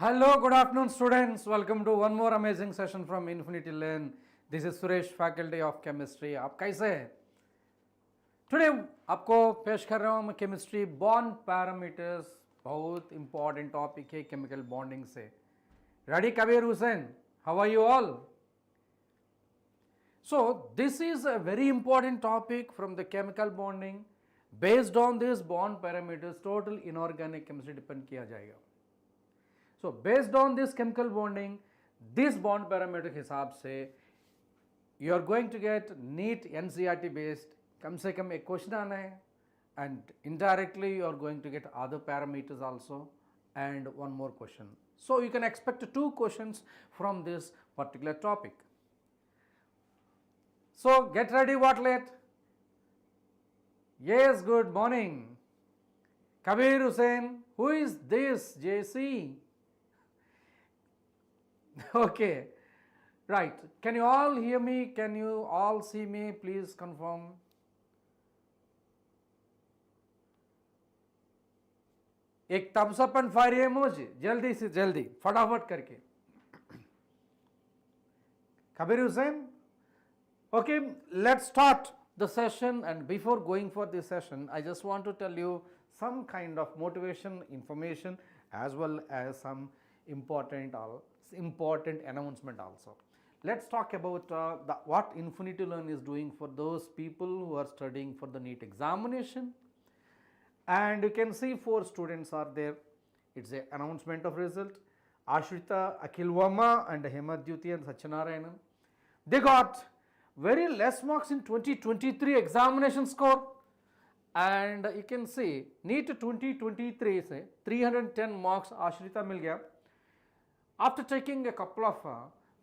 Hello, good afternoon students. Welcome to one more amazing session from Infinity Learn. This is Suresh, faculty of chemistry. आप कैसे हैं? Today आपको पेश कर रहा हूँ मैं chemistry bond parameters. बहुत important topic है chemical bonding से. Ready Kabir Hussain? How are you all? So this is a very important topic from the chemical bonding. Based on this bond parameters, total inorganic chemistry depend किया जाएगा. So based on this chemical bonding, this bond parameter हिसाब से you are going to get NEET NCERT based कम से कम एक question आना है and indirectly you are going to get other parameters also and one more question. So you can expect two questions from this particular topic. So get ready, Watlet. Yes, good morning. Kabir Hussain, who is this? JC. Okay, right. Can you all hear me? Can you all see me? Please confirm. एक thumbs up and fire emoji. जल्दी से जल्दी फटाफट करके. Kabir Hussain? Okay, let's start the session, and before going for this session, I just want to tell you some kind of motivation, information as well as some important announcement also. Let's talk about what Infinity Learn is doing for those people who are studying for the NEET examination. And you can see 4 students are there. It's an announcement of result. Ashrita, Akhilwama and Hemadyuti and Satyanarayanan. They got very less marks in 2023 examination score. And you can see NEET 2023 से 310 marks Ashrita मिल गया. After taking a couple of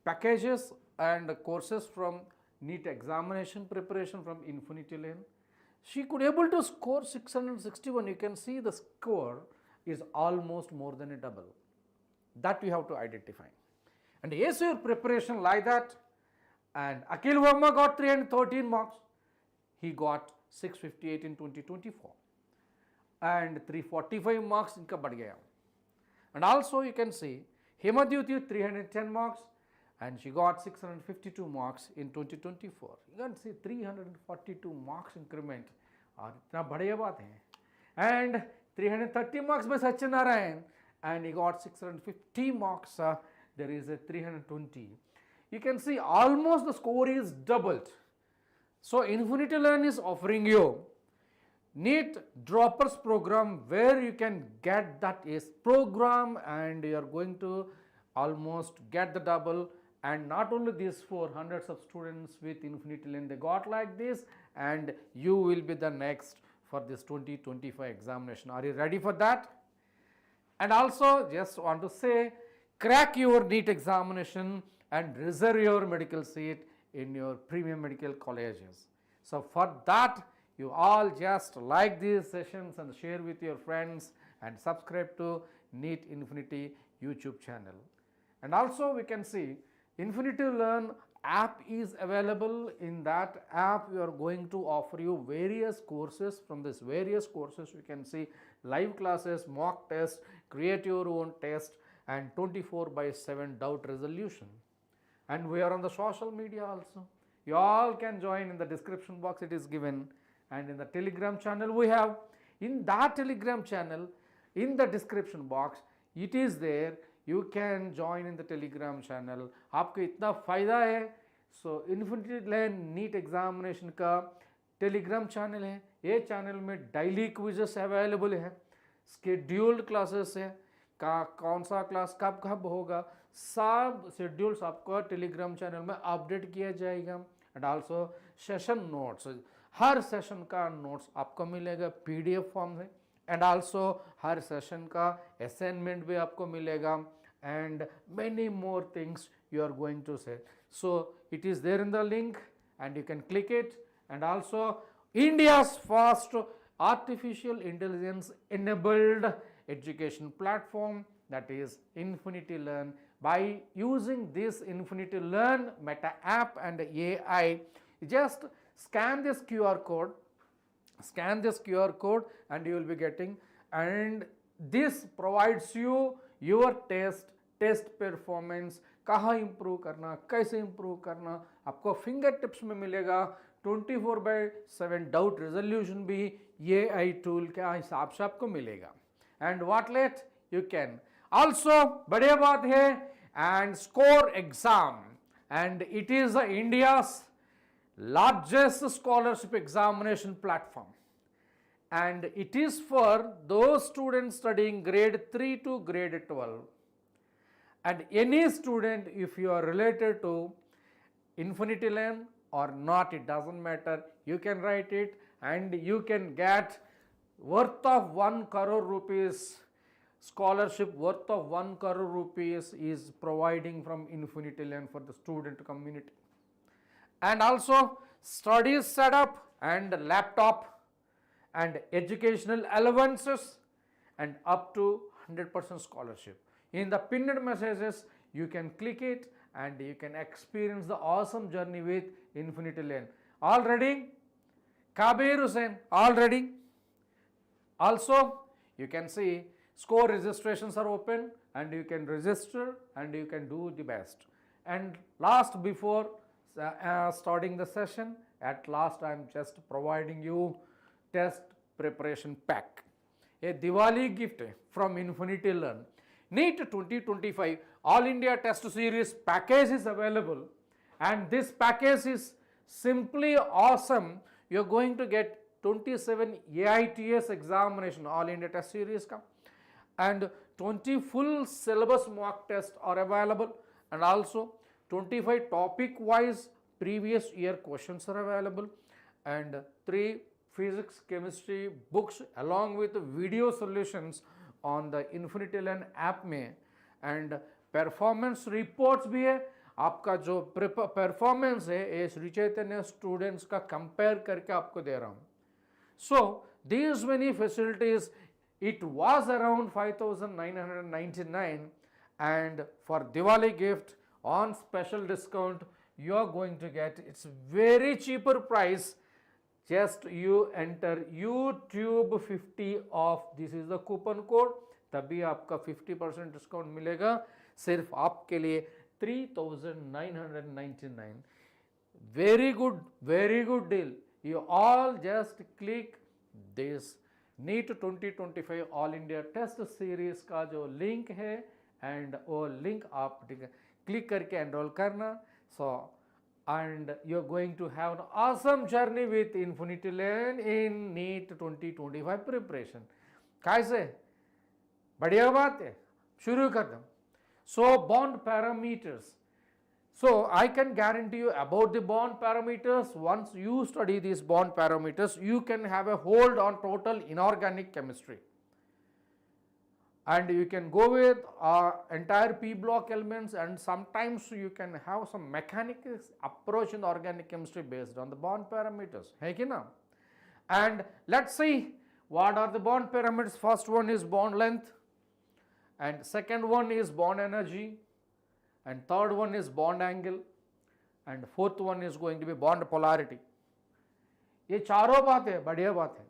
packages and courses from NEET examination preparation from Infinity Learn, she could able to score 661. You can see the score is almost more than a double. That we have to identify. And yes, your preparation like that. And Akhil Verma got 313 marks. He got 658 in 2024. And 345 marks inka बढ़ गया. And also you can see Hemadyuti 310 marks and she got 652 marks in 2024. You can see 342 marks increment और इतना बढ़िया बात है. And 330 marks by Satyanarayan and he got 650 marks. There is a 320. You can see almost the score is doubled. So Infinity Learn is offering you NEET droppers program where you can get that is program and you are going to almost get the double. And not only this, for hundreds of students with Infinity Learn they got like this, and you will be the next for this 2025 examination. Are you ready for that? And also just want to say, crack your NEET examination and reserve your medical seat in your premium medical colleges. So for that, you all just like these sessions and share with your friends and subscribe to NEET Infinity YouTube channel. And also we can see Infinity Learn app is available. In that app we are going to offer you various courses. From this various courses you can see live classes, mock test, create your own test and 24/7 doubt resolution. And we are on the social media also. You all can join in the description box, it is given. And in the Telegram channel we have. In that Telegram channel, in the description box, it is there. You can join in the Telegram channel. आपको इतना फ़ायदा है. So Infinity Learn NEET examination का Telegram channel है. ये channel में daily quizzes available है. Scheduled classes है. कौन सा क्लास कब कब होगा, सब शेड्यूल्स आपको टेलीग्राम चैनल में अपडेट किया जाएगा. And also session notes, her session का नोट्स आपको मिलेगा पीडीएफ फॉर्म में. एंड आल्सो हर सेशन का असाइनमेंट भी आपको मिलेगा. And many more things you are going to say. So it is there in the link and you can click it. And also India's first artificial intelligence enabled education platform, that is Infinity Learn. By using this Infinity Learn meta app and AI, just scan this QR code and you will be getting, and this provides you your test performance कहाँ improve करना, कैसे improve करना, आपको finger tips में मिलेगा। 24/7 doubt resolution भी ये I tool के हिसाब से आपको मिलेगा। And what let you can also, बढ़िया बात है, and score exam, and it is India's largest scholarship examination platform, and it is for those students studying grade 3 to grade 12, and any student, if you are related to Infinity Lane or not, it doesn't matter, you can write it and you can get worth of 1 crore rupees scholarship, worth of 1 crore rupees is providing from Infinity Lane for the student community. And also study setup and laptop and educational allowances and up to 100% scholarship. In the pinned messages you can click it and you can experience the awesome journey with Infinity Lane. All ready? Kabir Hussain, all ready? Also you can see score registrations are open and you can register and you can do the best. And last, before starting the session, at last I am just providing you test preparation pack, a Diwali gift from Infinity Learn. NEET 2025 All India Test Series package is available, and this package is simply awesome. You are going to get 27 AITS examination All India Test Series ka, and 20 full syllabus mock tests are available, and also 25 topic wise previous year questions are available, and 3 physics chemistry books along with video solutions on the Infinity Learn app में, and performance reports भी है। आपका जो performance है ये Shri Chaitanya students का compare करके आपको दे रहा हूँ। So these many facilities, it was around 5,999, and for Diwali gift on special discount you are going to get, it's very cheaper price, just you enter YouTube 50 off, this is the coupon code, तभी आपका 50% discount मिलेगा सिर्फ आपके लिए 3,999. very good deal. You all just click this NEET 2025 all India test series का जो link है, and वो लिंक आप क्लिक करके एनरोल करना. सो and you're going to have an awesome journey with Infinity Lane in NEET 2025 preparation. कैसे? बढ़िया बात है, शुरू कर दो. So bond parameters. So I can guarantee you about the bond parameters. Once you study these bond parameters, you can have a hold on total inorganic chemistry. And you can go with entire P block elements, and sometimes you can have some mechanical approach in the organic chemistry based on the bond parameters. है कि ना? And let's see what are the bond parameters. First one is bond length, and second one is bond energy, and third one is bond angle, and fourth one is going to be bond polarity. ये चारों बात है, बढ़िया बात है.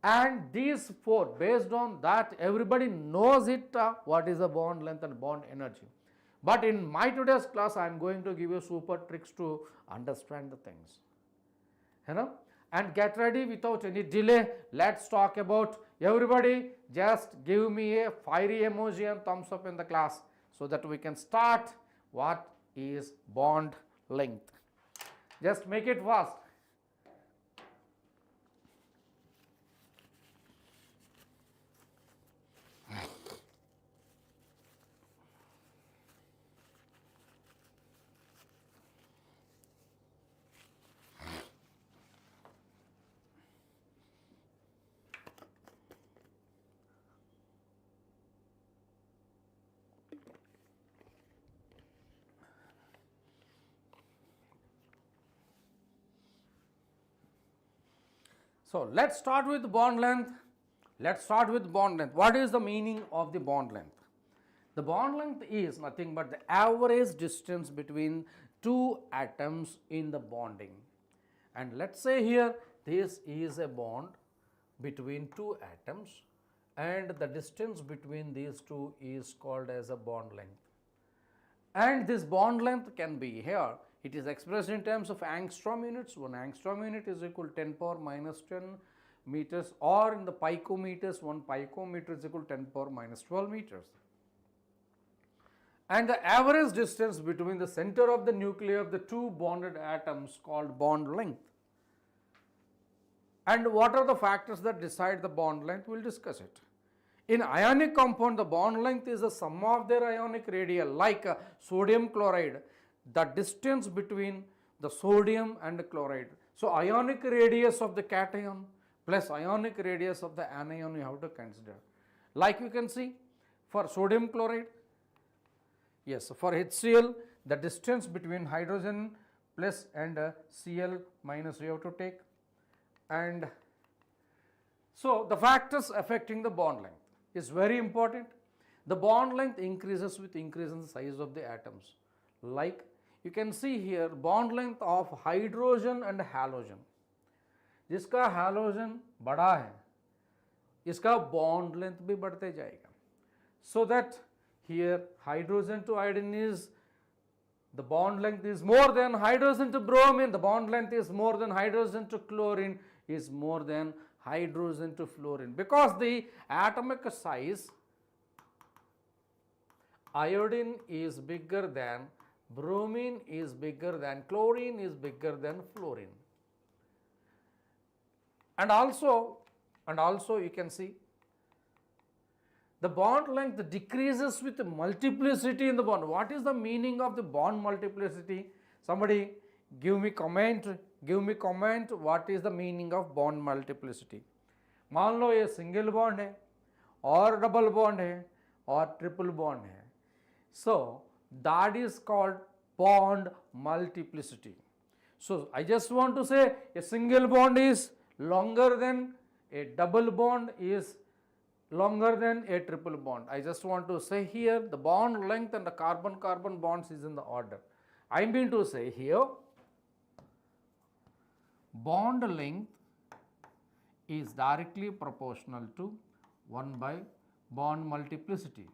And these four, based on that, everybody knows it, what is the bond length and bond energy. But in my today's class, I am going to give you super tricks to understand the things. You know? And get ready without any delay. Let's talk about, everybody just give me a fiery emoji and thumbs up in the class so that we can start. What is bond length? Just make it fast. So let's start with bond length. What is the meaning of the bond length? The bond length is nothing but the average distance between two atoms in the bonding. And let's say here this is a bond between two atoms, and the distance between these two is called as a bond length. And this bond length can be here, it is expressed in terms of angstrom units. 1 angstrom unit is equal to 10 power minus 10 meters, or in the picometers, 1 picometer is equal to 10 power minus 12 meters. And the average distance between the center of the nuclei of the two bonded atoms called bond length. And what are the factors that decide the bond length? We will discuss it. In ionic compound, the bond length is the sum of their ionic radii, like sodium chloride, the distance between the sodium and the chloride. So, ionic radius of the cation plus ionic radius of the anion you have to consider. Like you can see for sodium chloride, yes, for HCl, the distance between hydrogen plus and Cl minus you have to take. And so, the factors affecting the bond length is very important. The bond length increases with increase in the size of the atoms. Like you can see here, bond length of hydrogen and halogen. जिसका halogen बड़ा है, इसका bond length भी बढ़ते जाएगा. So that here hydrogen to iodine is, the bond length is more than hydrogen to bromine, the bond length is more than hydrogen to chlorine, is more than hydrogen to fluorine, because the atomic size iodine is bigger than bromine, is bigger than chlorine, is bigger than fluorine. And also you can see the bond length decreases with multiplicity in the bond. What is the meaning of the bond multiplicity? Somebody give me comment what is the meaning of bond multiplicity. मान लो ये single bond है और double bond है और triple bond है. So that is called bond multiplicity. So I just want to say a single bond is longer than a double bond, is longer than a triple bond. I just want to say here the bond length and the carbon-carbon bonds is in the order. I mean to say here bond length is directly proportional to 1 by bond multiplicity.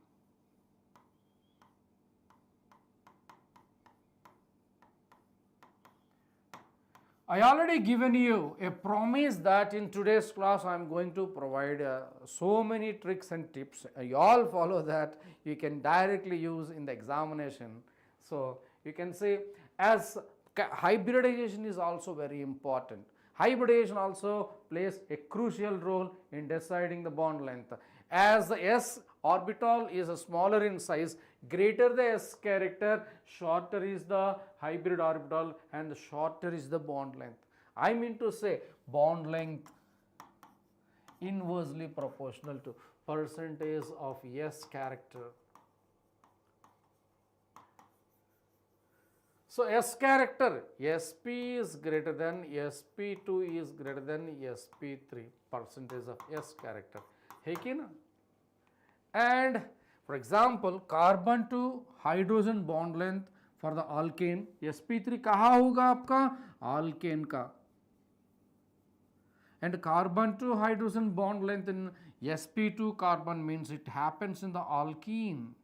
I already given you a promise that in today's class I am going to provide so many tricks and tips. You all follow that, you can directly use in the examination. So you can say as hybridization is also very important. Hybridization also plays a crucial role in deciding the bond length. As the s orbital is smaller in size, greater the s character, shorter is the hybrid orbital and shorter is the bond length. I mean to say bond length inversely proportional to percentage of s character. So s character, sp is greater than sp2 is greater than sp3, percentage of s character. है कि ना? And for example, carbon to hydrogen bond length for the alkane, sp3 कहाँ होगा आपका? Alkane का. And carbon to hydrogen bond length in sp2 carbon means it happens in the alkene.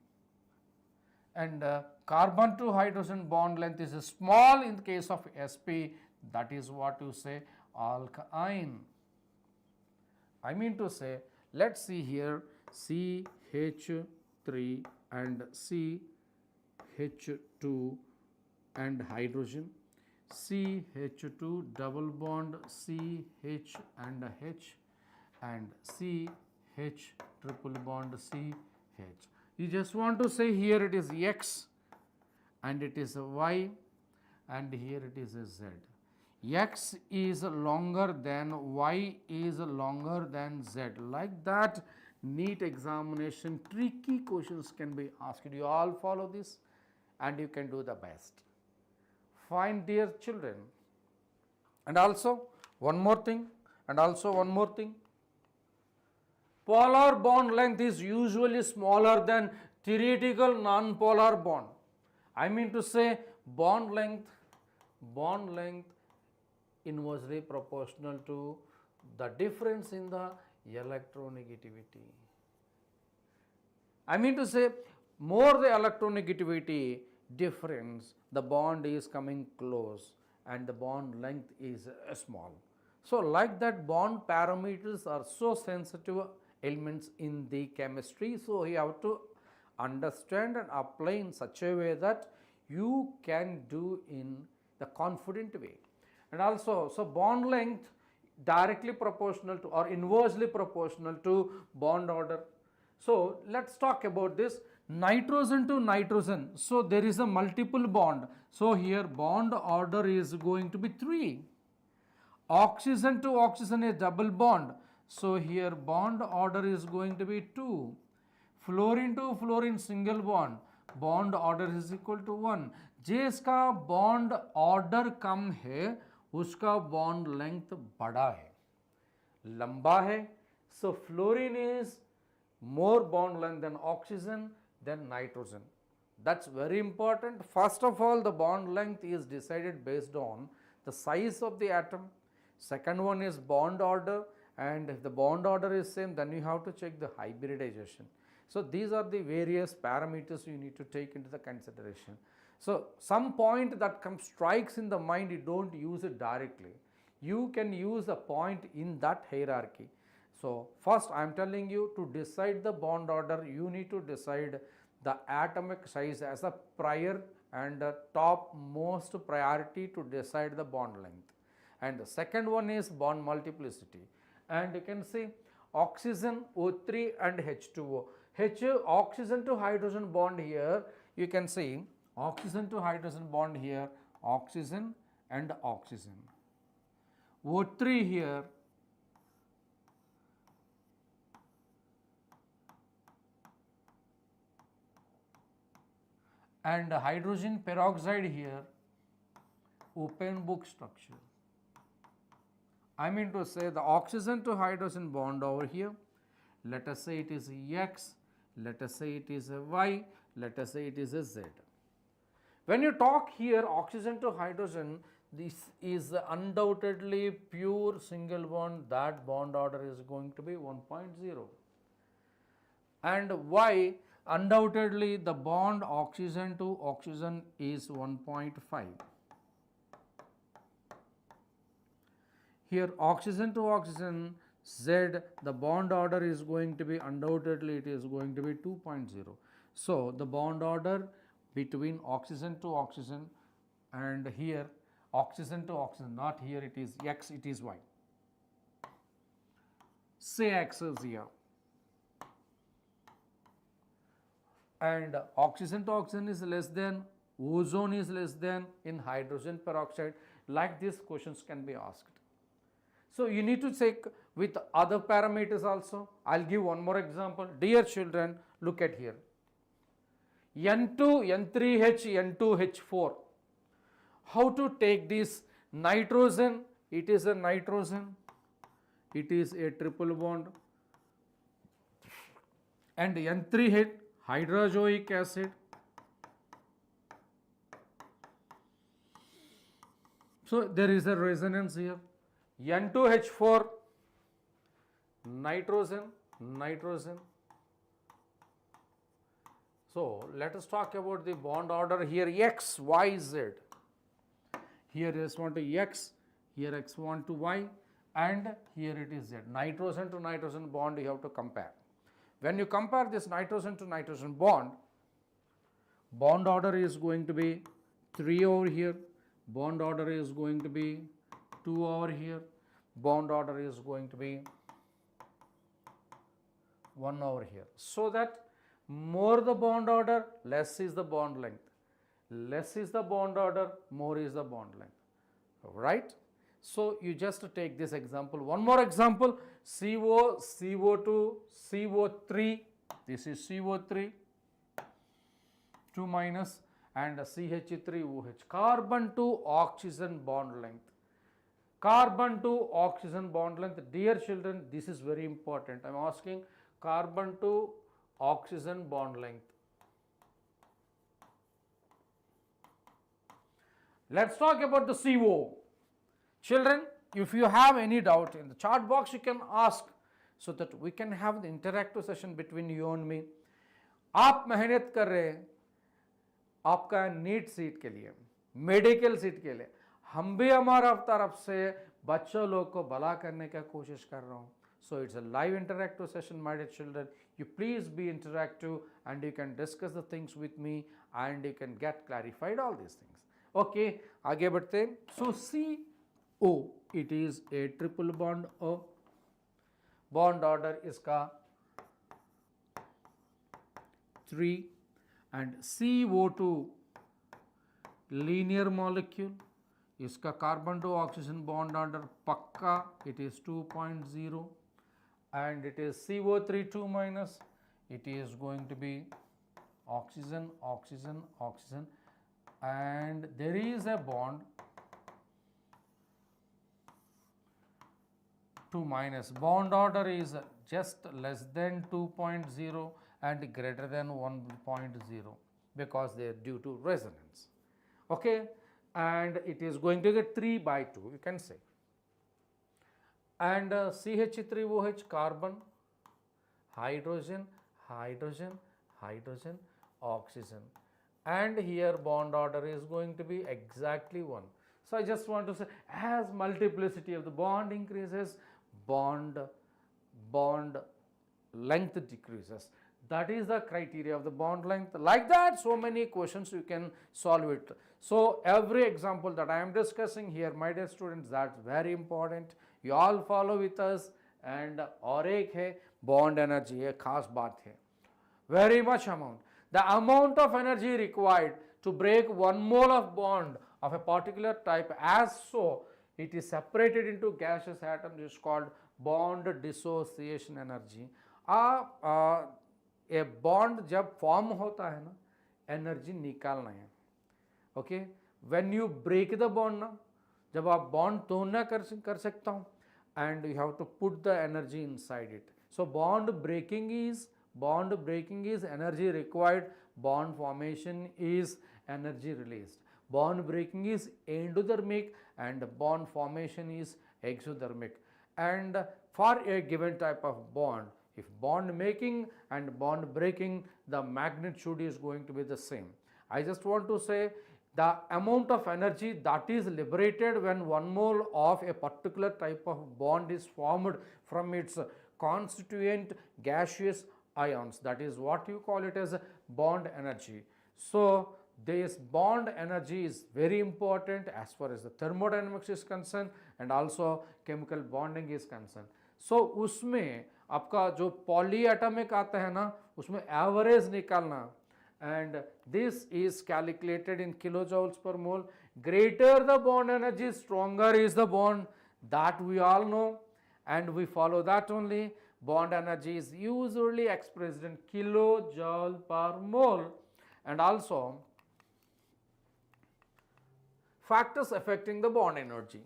And carbon to hydrogen bond length is small in the case of sp, that is what you say alkyne. I mean to say, let's see here CH3 and CH2 and hydrogen, CH2 double bond CH and H, and CH triple bond CH. You just want to say here it is X and it is a Y and here it is a Z. X is longer than Y is longer than Z. Like that, NEET examination tricky questions can be asked. You all follow this and you can do the best. Fine, dear children. And also one more thing, polar bond length is usually smaller than theoretical non-polar bond. I mean to say bond length inversely proportional to the difference in the electronegativity. I mean to say, more the electronegativity difference, the bond is coming close and the bond length is small. So, like that, bond parameters are so sensitive elements in the chemistry. So, you have to understand and apply in such a way that you can do in the confident way. And also, so bond length directly proportional to or inversely proportional to bond order. So, let us talk about this nitrogen to nitrogen. So, there is a multiple bond. So, here bond order is going to be 3. Oxygen to oxygen is double bond. So, here bond order is going to be 2. Fluorine to fluorine single bond order is equal to 1. जिसका bond order कम है उसका bond length बड़ा है, लंबा है. So, fluorine is more bond length than oxygen than nitrogen. That's very important. First of all, the bond length is decided based on the size of the atom. Second one is bond order, and if the bond order is same, then you have to check the hybridization. So, these are the various parameters you need to take into the consideration. So, some point that strikes in the mind, you don't use it directly. You can use a point in that hierarchy. So, first I am telling you, to decide the bond order, you need to decide the atomic size as a prior and top most priority to decide the bond length. And the second one is bond multiplicity. And you can see oxygen O3 and H2O. Oxygen to hydrogen bond here, you can see oxygen to hydrogen bond here, oxygen and oxygen. O3 here, and hydrogen peroxide here, open book structure. I mean to say the oxygen to hydrogen bond over here, let us say it is X, let us say it is a Y, let us say it is a Z. When you talk here oxygen to hydrogen, this is undoubtedly pure single bond, that bond order is going to be 1.0. And Y, undoubtedly the bond oxygen to oxygen is 1.5. Here oxygen to oxygen Z, the bond order is going to be undoubtedly it is going to be 2.0. So, the bond order between oxygen to oxygen and here oxygen to oxygen, not here it is X, it is Y. Say X is here. And oxygen to oxygen is less than, ozone is less than in hydrogen peroxide, like these questions can be asked. So, you need to check with other parameters also. I will give one more example. Dear children, look at here. N2, N3H, N2H4. How to take this nitrogen? It is a nitrogen, it is a triple bond, and N3H, hydrozoic acid. So, there is a resonance here. N2H4, nitrogen, nitrogen. So, let us talk about the bond order here X, Y, Z. Here S1 to X, here X1 to Y, and here it is Z. Nitrogen to nitrogen bond you have to compare. When you compare this nitrogen to nitrogen bond order is going to be 3 over here, bond order is going to be 2 over here, bond order is going to be 1 over here. So, that more the bond order, less is the bond length. Less is the bond order, more is the bond length, right. So, you just take this example. One more example, CO, CO2, CO3, this is CO3, 2 minus, and CH3OH, carbon to oxygen bond length. Carbon to oxygen bond length, dear children, this is very important. I am asking carbon to oxygen bond length. Let us talk about the CO. Children, if you have any doubt in the chat box, you can ask so that we can have the interactive session between you and me. आप मेहनत कर रहे हैं आपका NEET seat के लिए, medical seat के लिए, हम भी हमारा तरफ से बच्चों लोग को भला करने का कोशिश कर रहा हूँ. So it's a live interactive session, my dear children. You please be interactive and you can discuss the things with me and you can get clarified all these things. Okay, आगे बढ़ते हैं. So CO, it is a triple bond O. Bond order इसका 3 and CO2 linear molecule, इसका carbon to oxygen bond order पक्का, it is 2.0 and it is CO3 2 minus, it is going to be oxygen, oxygen, oxygen, and there is a bond 2 minus. Bond order is just less than 2.0 and greater than 1.0 because they are due to resonance. Okay, and it is going to get 3 by 2, you can say. And CH3OH carbon, hydrogen, hydrogen, hydrogen, oxygen, and here bond order is going to be exactly 1. So I just want to say, as multiplicity of the bond increases, bond length decreases. That is the criteria of the bond length. Like that, so many questions you can solve it. So every example that I am discussing here, my dear students, that's very important. You all follow with us. And और एक है bond energy, ये खास बात है. Very much amount. The amount of energy required to break 1 mole of bond of a particular type, as so it is separated into gaseous atoms, is called bond dissociation energy. A bond जब form होता है ना, energy निकालना है. Okay, when you break the bond ना, जब आप bond तोड़ना कर सकता हूँ, and you have to put the energy inside it. So bond breaking is energy required, bond formation is energy released. Bond breaking is endothermic and bond formation is exothermic. And for a given type of bond, if bond making and bond breaking, the magnitude is going to be the same. I just want to say the amount of energy that is liberated when 1 mole of a particular type of bond is formed from its constituent gaseous ions, that is what you call it as bond energy. So this bond energy is very important as far as the thermodynamics is concerned and also chemical bonding is concerned. So उसमें आपका जो polyatomic आता है ना, उसमें average निकालना, and this is calculated in kilojoules per mole. Greater the bond energy, stronger is the bond, that we all know, and we follow that only. Bond energy is usually expressed in kilojoule per mole. And also factors affecting the bond energy.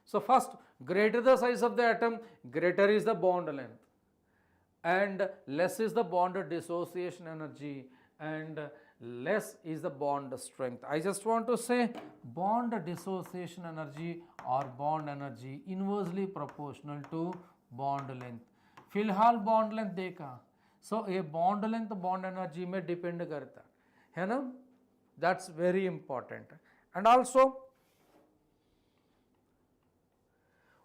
So first, greater the size of the atom, greater is the bond length, and less is the bond dissociation energy, and less is the bond strength. I just want to say bond dissociation energy or bond energy inversely proportional to bond length. फिलहाल bond length देखा, so ये bond length bond energy में depend करता है ना. That's very important. And also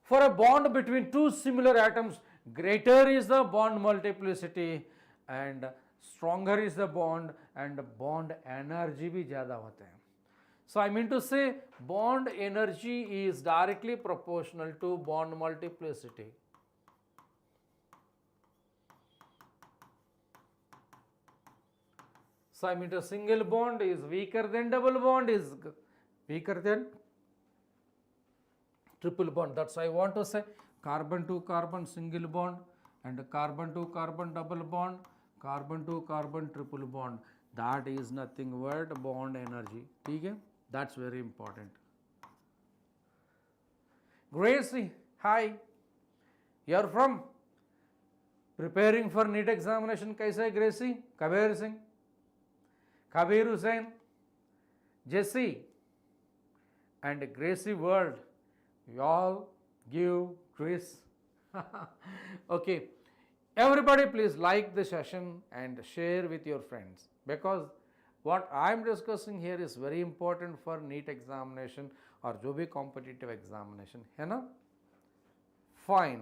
for a bond between two similar atoms, greater is the bond multiplicity and stronger is the bond, and bond energy भी ज़्यादा होता है. So I mean to say bond energy is directly proportional to bond multiplicity. So I mean a single bond is weaker than double bond is weaker than triple bond. That's why I want to say carbon to carbon single bond and carbon to carbon double bond, carbon to carbon triple bond. That is nothing but bond energy. Okay? That's very important. Gracie, hi. You are from preparing for NEET examination. कैसा है Gracie? Kabir Singh, Kabir Hussain, Jesse, and Gracie World. You all give grace. Okay, Everybody please like the session and share with your friends, because what I am discussing here is very important for NEET examination or जो भी competitive examination है ना. Fine.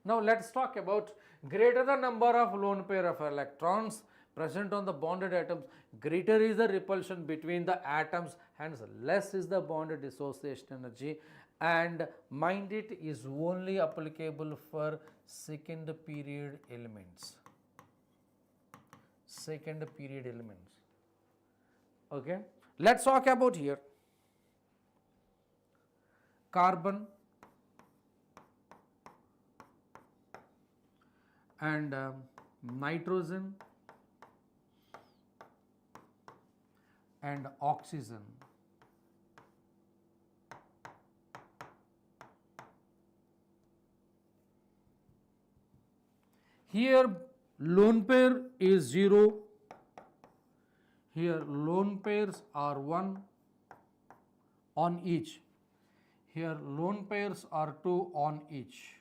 Now let's talk about greater the number of lone pair of electrons present on the bonded atoms, greater is the repulsion between the atoms, hence less is the bond dissociation energy, and mind it is only applicable for second period elements. Second period elements. Okay. Let's talk about here carbon and nitrogen and oxygen. Here lone pair is 0, here lone pairs are 1 on each, here lone pairs are 2 on each.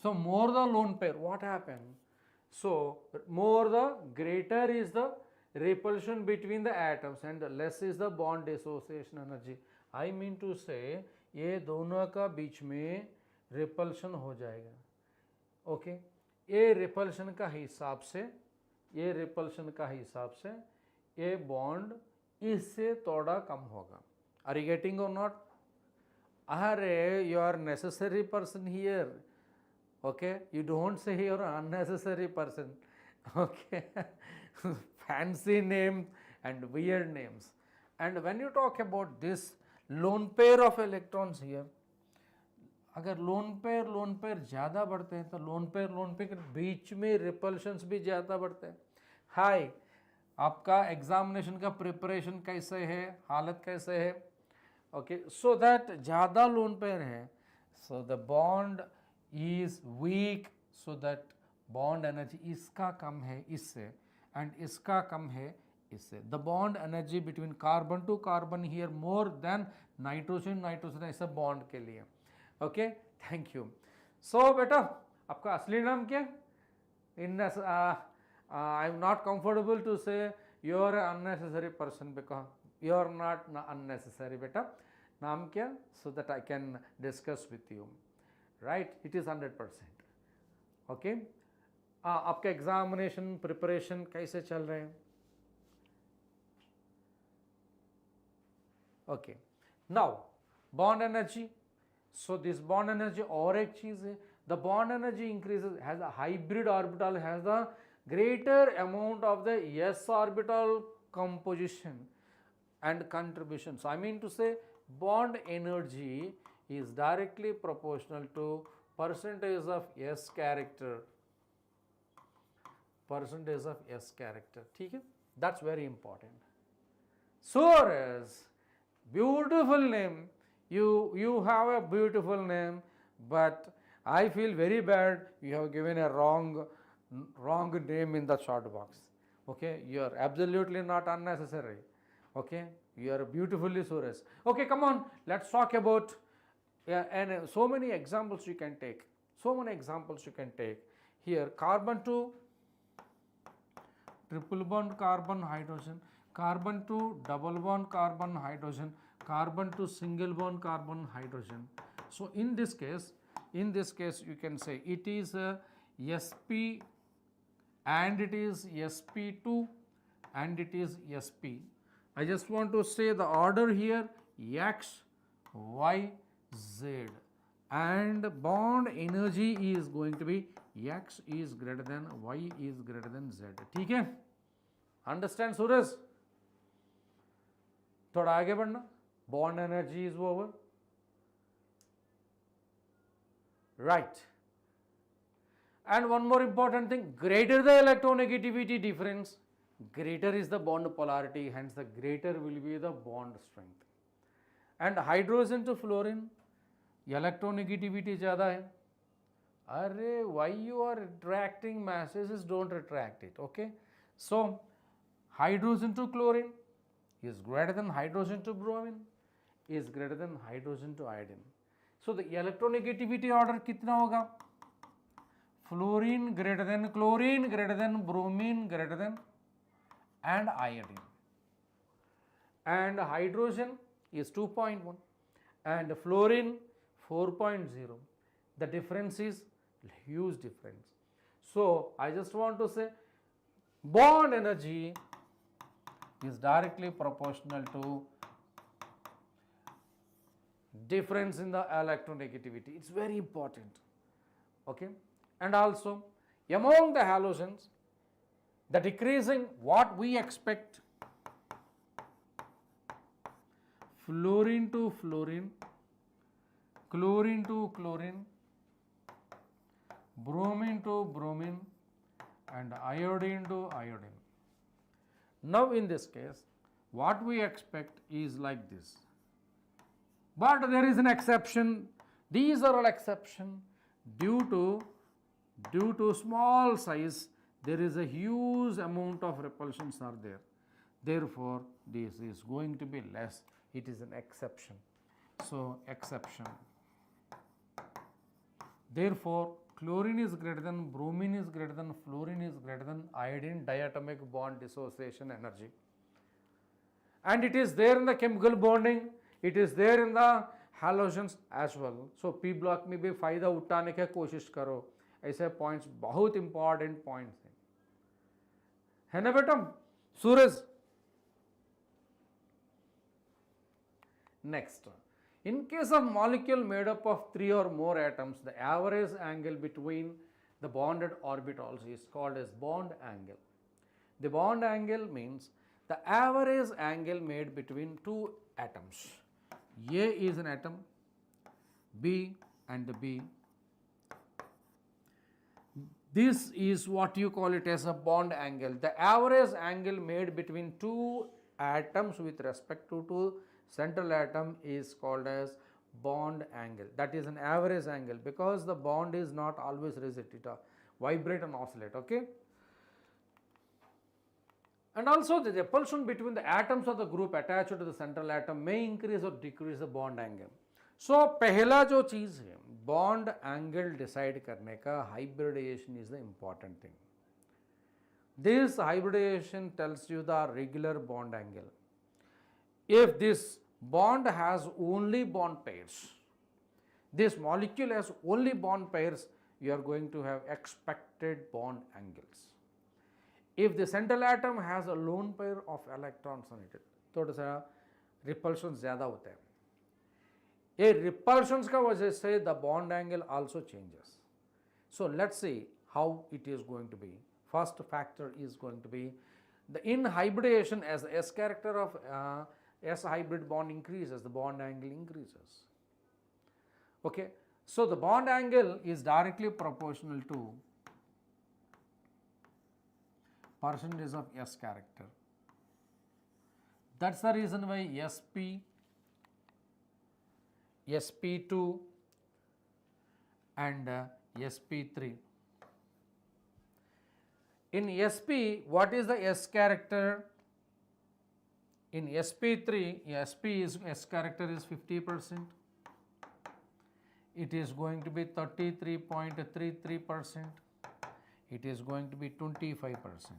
So more the lone pair, what happened? So more the greater is the repulsion between the atoms and less is the bond dissociation energy. I mean to say ये दोनों का बीच में repulsion हो जाएगा. Okay ये repulsion का हिसाब से ये बॉन्ड इससे थोड़ा कम होगा. आर यू गेटिंग और नॉट? अरे you are necessary person here. Okay you don't say you are unnecessary person. Okay fancy names and weird names. And when you talk about this lone pair of electrons here, अगर lone pair ज़्यादा बढ़ते हैं तो lone pair के बीच में repulsions भी ज़्यादा बढ़ते हैं. हाय, आपका एग्जामिनेशन का प्रिपरेशन कैसे है, हालत कैसे है? ओके, सो दैट ज़्यादा लोन पेयर है, so the bond is weak, so that bond energy इसका कम है इससे एंड इसका कम है इससे. The bond energy between carbon to carbon here more than nitrogen ऐसा बॉन्ड के लिए. Okay, thank you. सो बेटा आपका असली नाम क्या? In I am not comfortable to say you are unnecessary person because you are not unnecessary. बेटा नाम क्या? So that I can discuss with you. Right, it is 100%. Okay, आपका एग्जामिनेशन प्रिपरेशन कैसे चल रहे हैं? Okay, now bond energy. So this bond energy और एक चीज़ है, the bond energy increases has a hybrid orbital has the greater amount of the s orbital composition and contribution. So I mean to say bond energy is directly proportional to percentage of s character. Percentage of s character. ठीक है? That's very important. Suarez, beautiful name. You have a beautiful name, but I feel very bad you have given a wrong name in the chat box. Okay, you are absolutely not unnecessary. Okay, you are beautifully Suresh. Okay, come on, let's talk about and so many examples you can take. Here carbon to triple bond carbon hydrogen, carbon to double bond carbon hydrogen, carbon to single bond carbon hydrogen. So in this case you can say it is sp and it is sp2 and it is sp. I just want to say the order here x y z and bond energy is going to be x is greater than y is greater than z. ठीक है? Understand सूरज? थोड़ा आगे बढ़ना. Bond energy is over. Right. And one more important thing, greater the electronegativity difference, greater is the bond polarity, hence the greater will be the bond strength. And hydrogen to fluorine, electronegativity ज़्यादा है. अरे why you are retracting masses, don't retract it. Okay. So hydrogen to chlorine is greater than hydrogen to bromine. is greater than hydrogen to iodine. So the electronegativity order कितना होगा? Fluorine greater than chlorine greater than bromine greater than and iodine. And hydrogen is 2.1 and fluorine 4.0. The difference is huge difference. So I just want to say bond energy is directly proportional to difference in the electronegativity. It's very important. Okay. And also among the halogens, the decreasing what we expect, fluorine to fluorine, chlorine to chlorine, bromine to bromine and iodine to iodine. Now in this case, what we expect is like this. But there is an exception. These are all exception due to small size. There is a huge amount of repulsions are there. Therefore, this is going to be less. It is an exception. So exception. Therefore, chlorine is greater than, bromine is greater than, fluorine is greater than iodine diatomic bond dissociation energy. And it is there in the chemical bonding, it is there in the halogens as well. So P block में भी फायदा उठाने की कोशिश करो. ऐसे points बहुत important points हैं. है ना बेटा? सूरज. Next. In case of molecule made up of 3 or more atoms, the average angle between the bonded orbitals is called as bond angle. The bond angle means the average angle made between two atoms. A is an atom, B and B. This is what you call it as a bond angle. The average angle made between two atoms with respect to central atom is called as bond angle. That is an average angle because the bond is not always rigid, it vibrate and oscillate, okay. And also the repulsion between the atoms of the group attached to the central atom may increase or decrease the bond angle. So पहला जो चीज है bond angle decide करने का hybridization is the important thing. This hybridization tells you the regular bond angle. If this bond has only bond pairs, this molecule has only bond pairs, you are going to have expected bond angles. If the central atom has a lone pair of electrons on it, थोड़ा सा repulsions ज़्यादा होते हैं. ये repulsions का वजह से the bond angle also changes. So let's see how it is going to be. First factor is going to be the in hybridization, as the S character of S hybrid bond increases, the bond angle increases. Okay, so the bond angle is directly proportional to percentage of S character. That's the reason why SP, SP2 and SP3. In SP, what is the S character? In SP3, S character is 50%. It is going to be 33.33%. It is going to be 25%.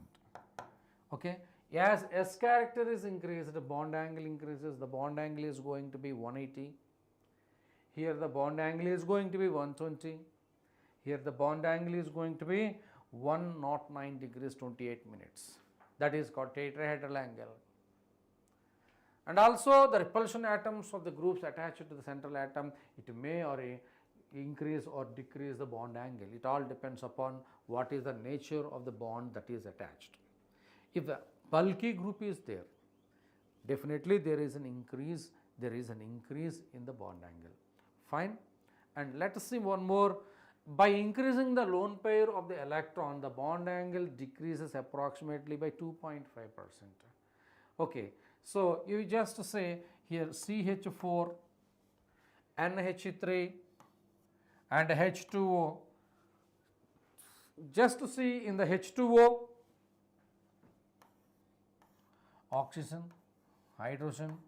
Okay. As S character is increased, the bond angle increases. The bond angle is going to be 180. Here the bond angle is going to be 120. Here the bond angle is going to be 109 degrees 28 minutes. That is called tetrahedral angle. And also the repulsion atoms of the groups attached to the central atom, it may or increase or decrease the bond angle. It all depends upon what is the nature of the bond that is attached. If the bulky group is there, definitely there is an increase in the bond angle. Fine. And let us see one more. By increasing the lone pair of the electron, the bond angle decreases approximately by 2.5%. Okay. So you just say here CH4, NH3 and H2O. Just to see in the H2O, oxygen, hydrogen,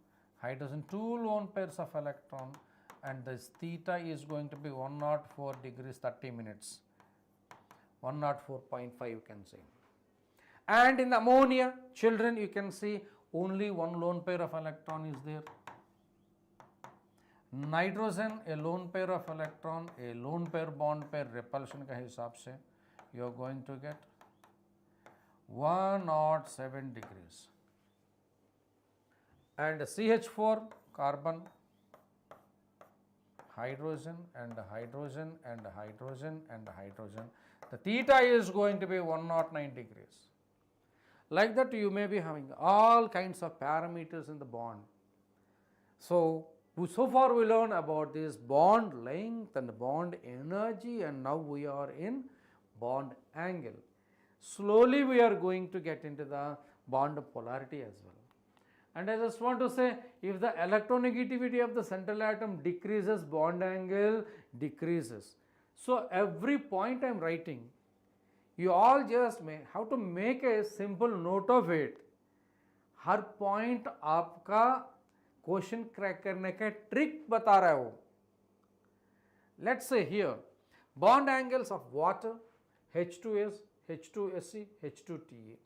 hydrogen 2 lone pairs of electron, and this theta is going to be 104 degrees 30 minutes, 104.5 you can say. And in the ammonia, children, you can see only one lone pair of electron is there. Nitrogen, a lone pair of electron, a lone pair bond pair repulsion का हिसाब से you are going to get 107 degrees. And CH4 carbon, hydrogen and hydrogen and hydrogen and hydrogen, the theta is going to be 109 degrees. Like that you may be having all kinds of parameters in the bond. So far we learned about this bond length and bond energy, and now we are in bond angle. Slowly we are going to get into the bond polarity as well. And I just want to say, if the electronegativity of the central atom decreases, bond angle decreases. So every point I am writing, you all just may have to make a simple note of it. Her point आपका question crack करने का trick बता रहा है वो. Let's say here, bond angles of water, H2S, H2SE, H2Ta.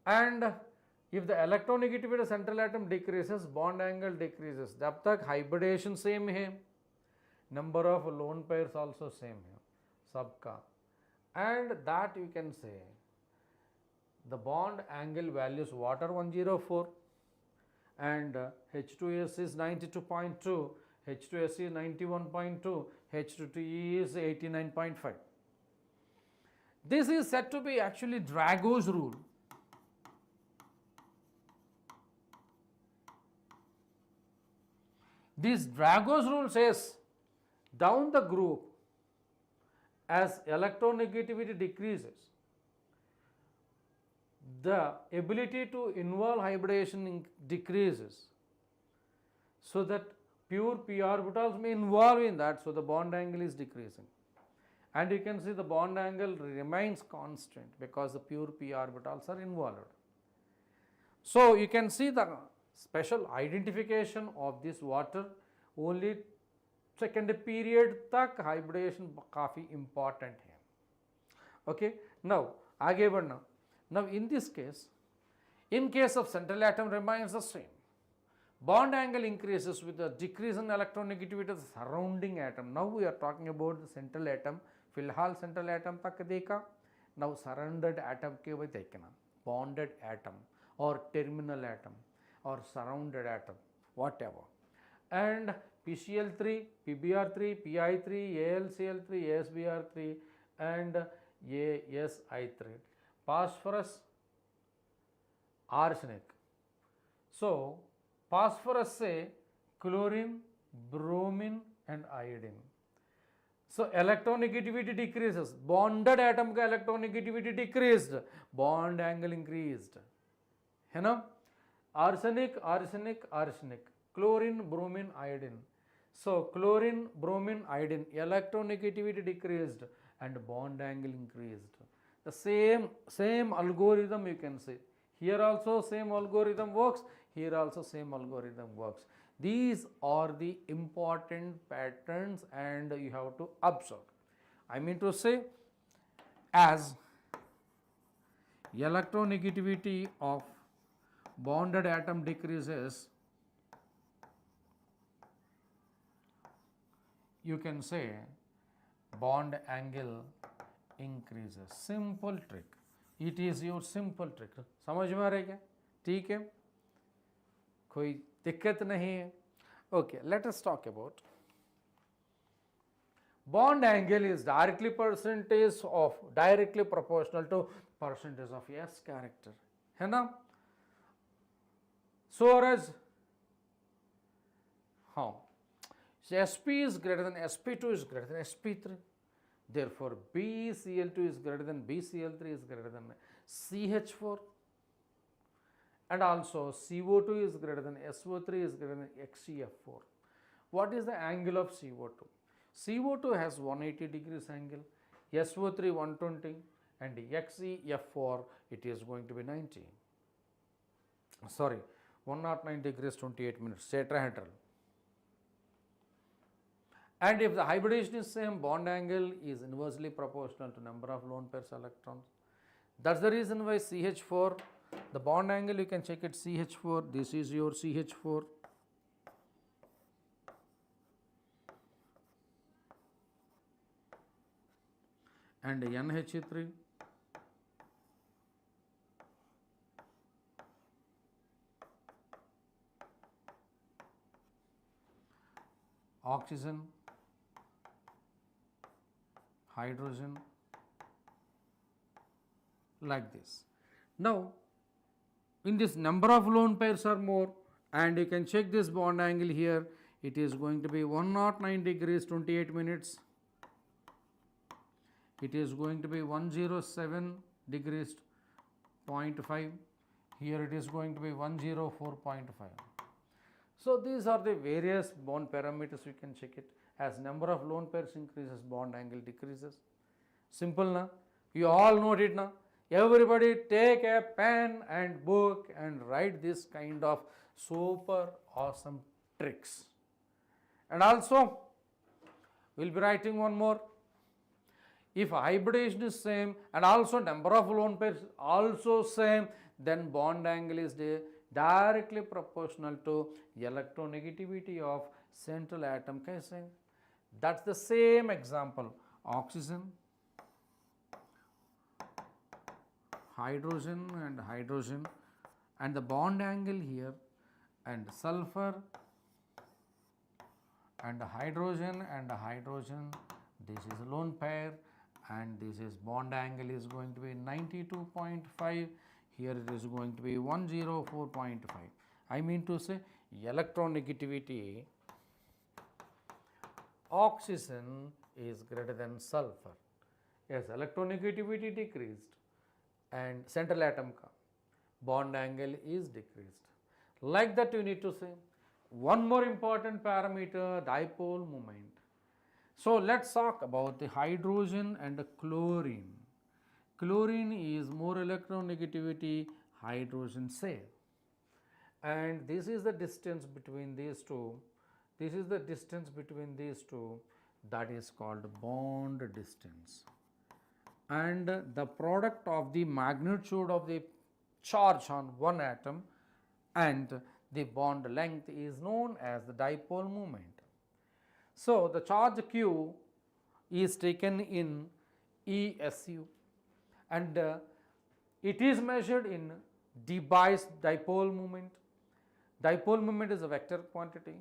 And if the electronegativity of central atom decreases, bond angle decreases. जब तक hybridization same है, number of lone pairs also same है सबका. And that you can say, the bond angle values water 104 and H2S is 92.2, H2SE is 91.2, H2TE is 89.5. This is said to be actually Drago's rule. This Drago's rule says down the group, as electronegativity decreases, the ability to involve hybridization decreases, so that pure p orbitals may involve in that, so the bond angle is decreasing. And you can see the bond angle remains constant because the pure p orbitals are involved. So you can see the special identification of this water only second period तक hybridization काफ़ी important है. Okay, now आगे बढ़ना. Now in this case, in case of central atom remains the same. Bond angle increases with the decrease in electronegativity of the surrounding atom. Now we are talking about the central atom. फिलहाल central atom तक देखा. Now surrounded atom के भी देखना. Bonded atom or terminal atom or surrounded atom, whatever. And PCl3, PBr3, Pi3, AlCl3, AsBr3 and AsI3. Phosphorus, arsenic. So phosphorus से chlorine, bromine and iodine. So electronegativity decreases. Bonded atom का electronegativity decreased, bond angle increased. है ना? Arsenic, arsenic, arsenic. Chlorine, bromine, iodine. So chlorine, bromine, iodine, electronegativity decreased and bond angle increased. The same algorithm you can see. Here also same algorithm works, here also same algorithm works. These are the important patterns and you have to observe. I mean to say, as electronegativity of bonded atom decreases, you can say bond angle increases. Simple trick. It is your simple trick. समझ में आ रहा है क्या? ठीक है, कोई दिक्कत नहीं है. Okay, let us talk about bond angle is directly proportional to percentage of S character, है ना? So as how Sp is greater than Sp2 is greater than Sp3. Therefore, BCl2 is greater than BCl3 is greater than CH4, and also CO2 is greater than SO3 is greater than XeF4. What is the angle of CO2? CO2 has 180 degrees angle, SO3 120, and XeF4 it is going to be 90. Sorry, 109 degrees 28 minutes, tetrahedral. And if the hybridization is same, bond angle is inversely proportional to number of lone pairs electrons. That's the reason why CH4, the bond angle you can check it, CH4, this is your CH4. And NH3. Oxygen, hydrogen, like this. Now, in this number of lone pairs or more, and you can check this bond angle here, it is going to be 109 degrees 28 minutes. It is going to be 107 degrees 0.5. Here it is going to be 104.5. So these are the various bond parameters you can check it. As number of lone pairs increases, bond angle decreases. Simple na? You all know it na? Everybody take a pen and book and write this kind of super awesome tricks. And also, we will be writing one more. If hybridization is same and also number of lone pairs also same, then bond angle is directly proportional to electronegativity of central atom. Kaise? That's the same example. Oxygen, hydrogen and hydrogen, and the bond angle here, and sulfur and hydrogen, this is a lone pair, and this is bond angle is going to be 92.5. Here it is going to be 104.5. I mean to say electronegativity, oxygen is greater than sulfur. Yes, electronegativity decreased and central atom ka bond angle is decreased. Like that you need to say. One more important parameter, dipole moment. So let's talk about the hydrogen and the chlorine. Chlorine is more electronegativity, hydrogen say. And this is the distance between these two. This is the distance between these two, that is called bond distance. And the product of the magnitude of the charge on one atom and the bond length is known as the dipole moment. So the charge Q is taken in ESU, and it is measured in Debye's dipole moment. Dipole moment is a vector quantity,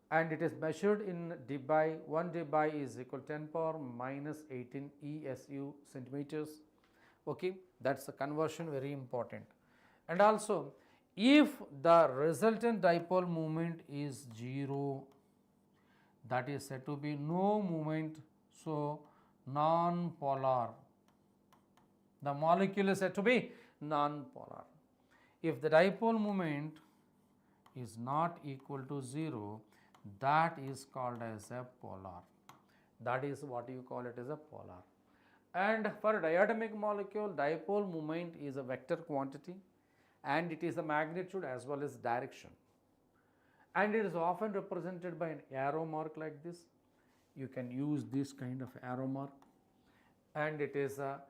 and it is measured in Debye. 1 Debye is equal to 10 power minus 18 ESU centimeters. Okay, that's the conversion, very important. And also, if the resultant dipole moment is 0, that is said to be no moment, so non-polar. The molecule is said to be non-polar. If the dipole moment is not equal to 0, that is called as a polar. That is what you call it as a polar. And for a diatomic molecule, dipole moment is a vector quantity, and it is the magnitude as well as direction. And it is often represented by an arrow mark like this. You can use this kind of arrow mark, and it is a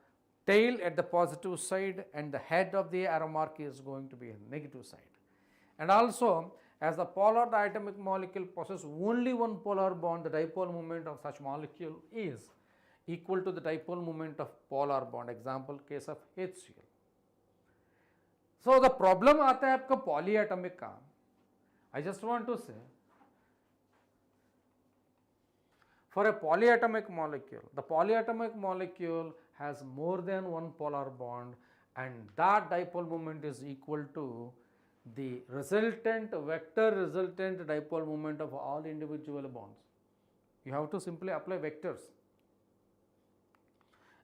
tail at the positive side, and the head of the arrow mark is going to be a negative side. And also, as the polar diatomic molecule possesses only one polar bond, the dipole moment of such molecule is equal to the dipole moment of polar bond. Example, case of HCl. So the problem आता है आपका polyatomic का. I just want to say, for a polyatomic molecule, the polyatomic molecule has more than one polar bond, and that dipole moment is equal to the resultant vector resultant dipole moment of all individual bonds. You have to simply apply vectors.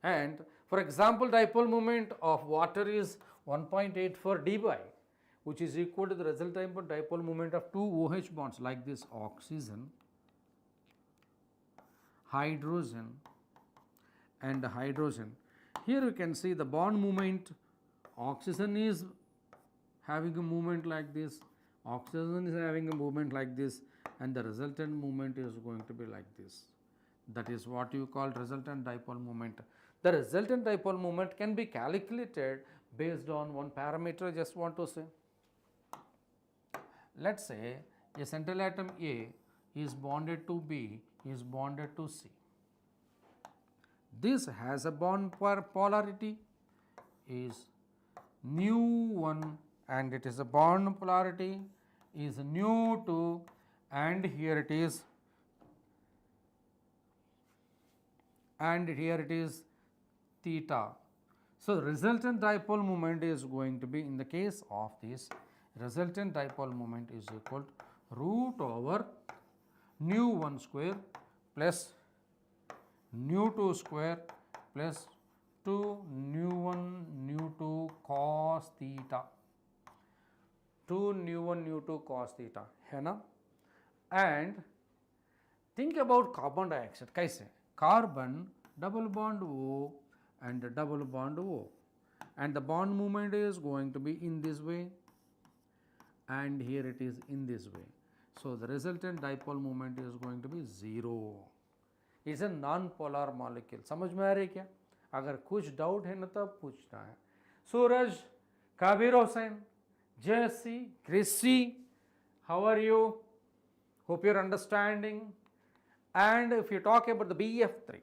And for example, dipole moment of water is 1.84 dBi, which is equal to the resultant dipole moment of two OH bonds like this: oxygen, hydrogen, and hydrogen. Here you can see the bond moment. Oxygen is having a movement like this, Oxygen is having a movement like this, and the resultant movement is going to be like this. That is what you call resultant dipole moment. The resultant dipole moment can be calculated based on one parameter. I just want to say, let us say a central atom A is bonded to B, is bonded to C. This has a bond polarity is nu1, and it is a bond polarity is nu2, and here it is, theta. So, resultant dipole moment is going to be, in the case of this, resultant dipole moment is equal to root over nu1 square plus nu2 square plus 2 nu1 nu2 cos theta, 2 nu1 nu2 cos theta है ना. And think about carbon dioxide. कैसे? Carbon double bond O and double bond O, and the bond movement is going to be in this way, and here it is in this way. So, the resultant dipole moment is going to be 0. It's a non-polar molecule. समझ में आ रही क्या? अगर कुछ doubt है ना तब पूछना है. सूरज, Kabir Hussain, Jesse, Chrissy, how are you? Hope you're understanding. And if you talk about the BF3,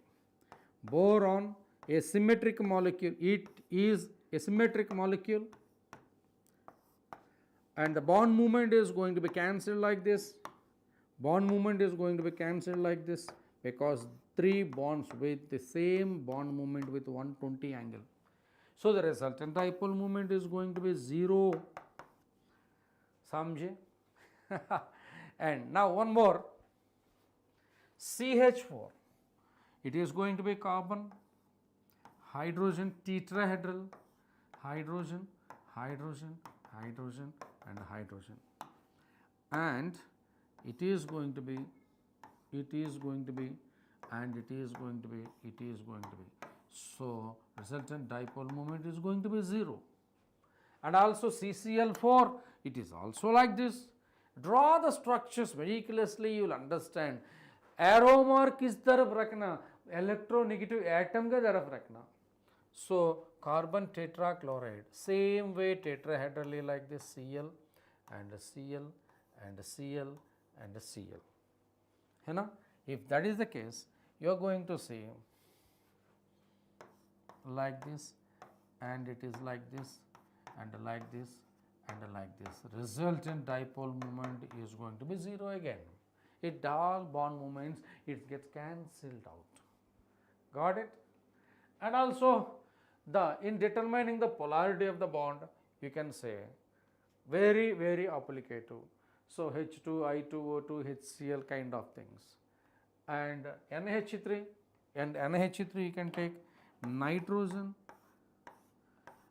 boron, a symmetric molecule, it is a symmetric molecule, and the bond movement is going to be cancelled like this. Bond movement is going to be cancelled like this, because 3 bonds with the same bond movement with 120 angle. So, the resultant dipole moment is going to be 0. Samjhe? And now one more, CH4, it is going to be carbon, hydrogen tetrahedral, hydrogen, hydrogen, hydrogen and hydrogen, and it is going to be, it is going to be, and it is going to be, it is going to be. So, resultant dipole moment is going to be 0. And also CCl4, it is also like this. Draw the structures meticulously, you will understand. Arrow mark किस तरफ रखना, electronegative atom के तरफ रखना. So, carbon tetrachloride, same way tetrahedrally like this, Cl and Cl and Cl and Cl. है ना? If that is the case, you are going to see like this, and it is like this, and like this, and like this. Resultant dipole moment is going to be 0 again. It all bond moments, it gets cancelled out. Got it? And also, in determining the polarity of the bond, you can say very, very applicative. So, H2, I2O2, HCl kind of things. And NH3, and NH3 you can take nitrogen,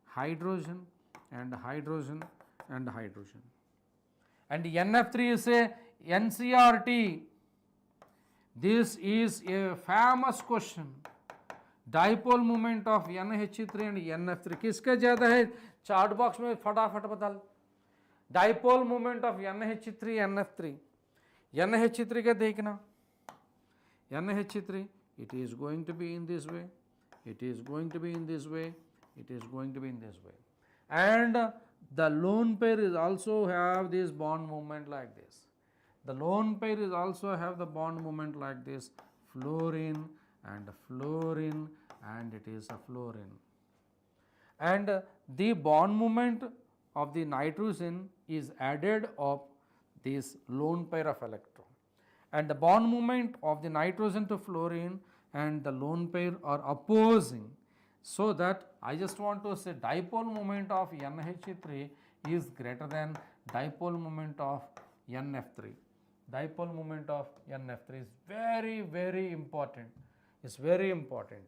hydrogen and hydrogen and hydrogen. And NF3 is a NCERT. This is a famous question. Dipole moment of NH3 and NF3 किसका ज़्यादा है? Chart box में फटाफट बता. Dipole moment of NH3 NF3. NH3 का देखना. NH3, it is going to be in this way, it is going to be in this way, it is going to be in this way. And the lone pair is also have this bond movement like this. The lone pair is also have the bond movement like this, fluorine and fluorine, and it is a fluorine. And the bond movement of the nitrogen is added of this lone pair of electron. And the bond movement of the nitrogen to fluorine and the lone pair are opposing. So that I just want to say dipole moment of NH3 is greater than dipole moment of NF3. Dipole moment of NF3 is very, very important. It's very important.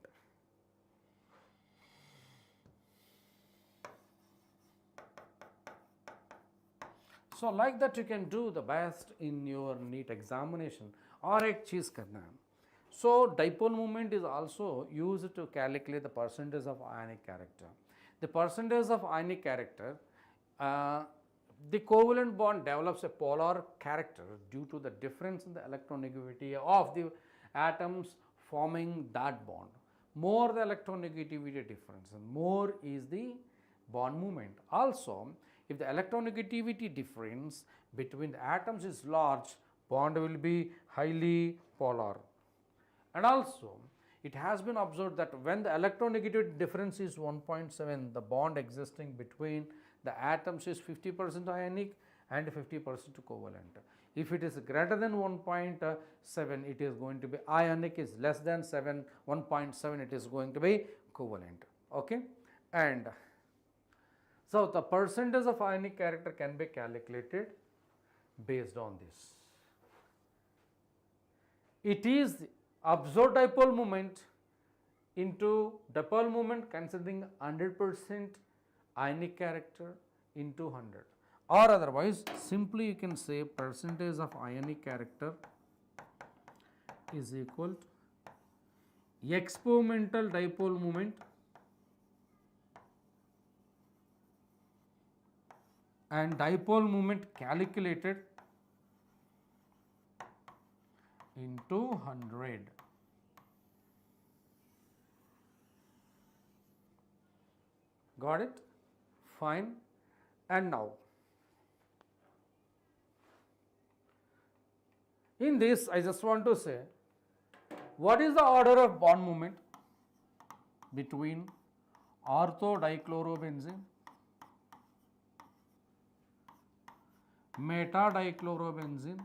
So, like that you can do the best in your NEET examination. और एक चीज़ करना है. So, dipole moment is also used to calculate the percentage of ionic character. The percentage of ionic character, The covalent bond develops a polar character due to the difference in the electronegativity of the atoms forming that bond. More the electronegativity difference, more is the bond movement. Also, if the electronegativity difference between the atoms is large, bond will be highly polar. And also, it has been observed that when the electronegativity difference is 1.7, the bond existing between the atoms is 50% ionic and 50% covalent. If it is greater than 1.7, it is going to be ionic, is less than 1.7, it is going to be covalent. Okay? And so the percentage of ionic character can be calculated based on this. It is observed dipole moment into dipole moment considering 100% ionic character into 100, or otherwise simply you can say percentage of ionic character is equal to experimental dipole moment and dipole moment calculated into 100. Got it? Fine. And now, in this I just want to say, what is the order of bond movement between orthodichlorobenzene, metadichlorobenzene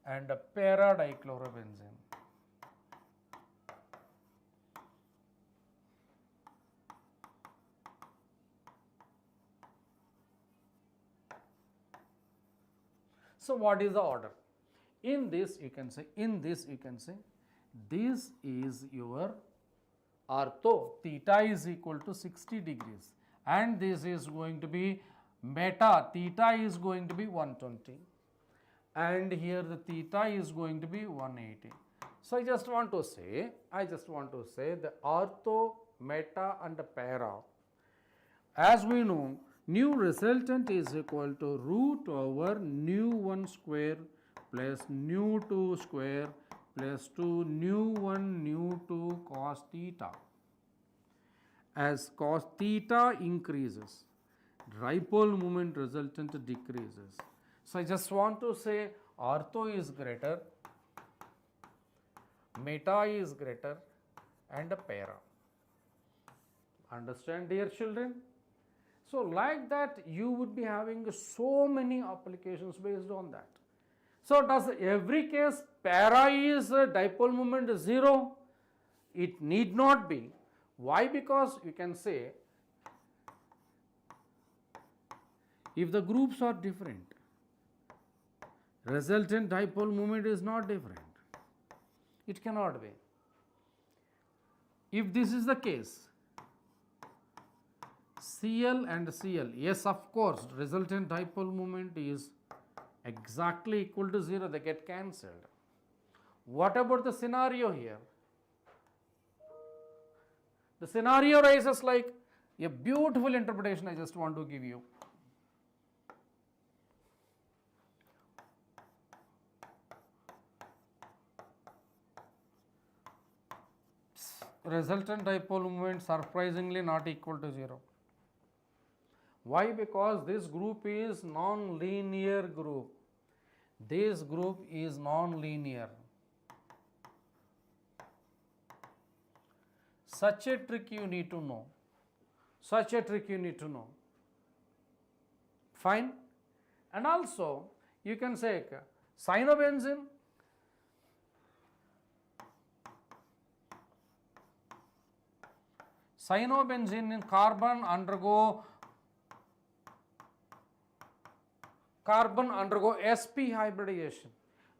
and paradichlorobenzene? So what is the order? In this you can say, this is your ortho, theta is equal to 60 degrees, and this is going to be meta, theta is going to be 120, and here the theta is going to be 180. So I just want to say the ortho, meta and para. As we know, nu resultant is equal to root over nu 1 square plus nu 2 square plus 2 nu 1 nu 2 cos theta. As cos theta increases, dipole moment resultant decreases. So I just want to say ortho is greater, meta is greater and para. Understand, dear children? So like that you would be having so many applications based on that. So does every case para is dipole moment 0? It need not be. Why? Because you can say if the groups are different, resultant dipole moment is not different. It cannot be. If this is the case, Cl and Cl, yes, of course, resultant dipole moment is exactly equal to 0, they get cancelled. What about the scenario here? The scenario rises like a beautiful interpretation I just want to give you. Resultant dipole moment surprisingly not equal to 0. Why? Because this group is non-linear group. This group is non-linear. Such a trick you need to know. Such a trick you need to know. Fine. And also you can say cyanobenzene in carbon undergo sp hybridization.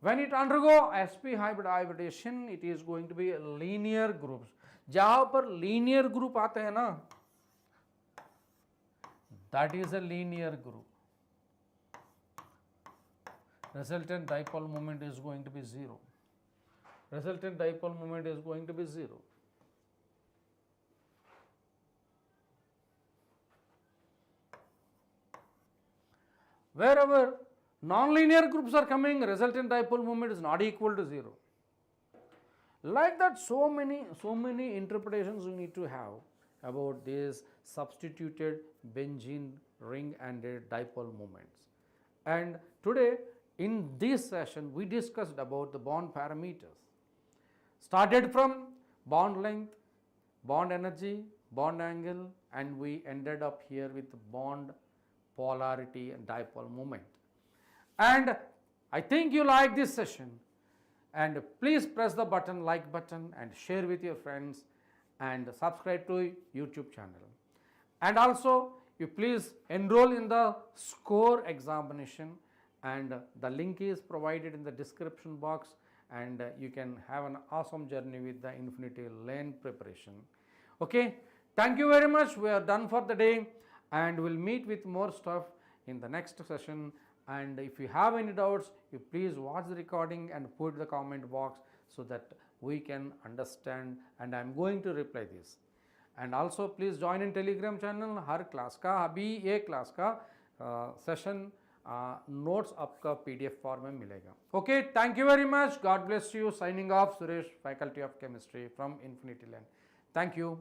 When it undergo sp hybridization, it is going to be linear groups. जहाँ पर linear group आते हैं ना, that is a linear group. Resultant dipole moment is going to be 0. Resultant dipole moment is going to be 0. Wherever nonlinear groups are coming, resultant dipole moment is not equal to 0. Like that, so many interpretations you need to have about these substituted benzene ring and their dipole moments. And today in this session we discussed about the bond parameters. Started from bond length, bond energy, bond angle, and we ended up here with bond polarity and dipole moment. And I think you like this session, and please press the like button and share with your friends and subscribe to YouTube channel. And also you please enroll in the SCORE examination, and the link is provided in the description box, and you can have an awesome journey with the Infinity Lane preparation. Okay, thank you very much. We are done for the day, and we'll meet with more stuff in the next session. And if you have any doubts, you please watch the recording and put the comment box so that we can understand, and I am going to reply this. And also please join in Telegram channel. Her class का अभी एक class का session notes आपका PDF form में मिलेगा. Okay, thank you very much. God bless you. Signing off, Suresh, Faculty of Chemistry from Infinity Lane. Thank you.